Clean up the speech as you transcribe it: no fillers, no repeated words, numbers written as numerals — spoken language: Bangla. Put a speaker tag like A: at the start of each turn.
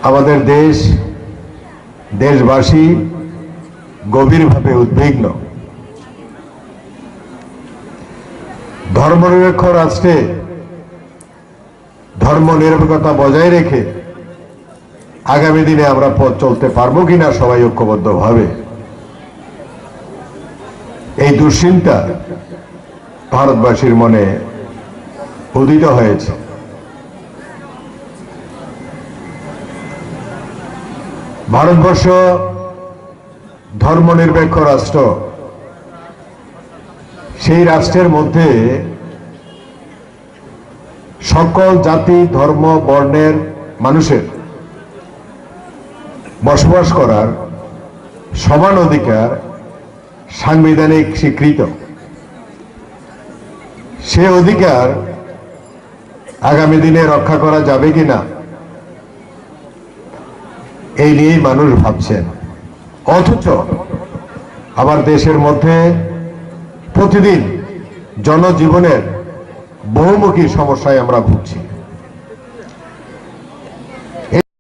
A: আমাদের দেশ দেশবাসী গভীরভাবে উদ্বিগ্ন। ধর্মনিরপেক্ষ রাষ্ট্রে ধর্মনিরপেক্ষতা বজায় রেখে আগামী দিনে আমরা পথ চলতে পারবো কিনা সবাই ঐক্যবদ্ধভাবে, এই দুশ্চিন্তা ভারতবাসীর মনে উদিত হয়েছে। ভারতবর্ষ ধর্মনিরপেক্ষ রাষ্ট্র, সেই রাষ্ট্রের মধ্যে সকল জাতি ধর্ম বর্ণের মানুষের বসবাস করার সমান অধিকার সাংবিধানিক স্বীকৃত। সে অধিকার আগামী দিনে রক্ষা করা যাবে কিনা এই নিয়েই মানুষ ভাবছেন। অথচ আবার দেশের মধ্যে প্রতিদিন জনজীবনের বহুমুখী সমস্যায় আমরা ভুগছি।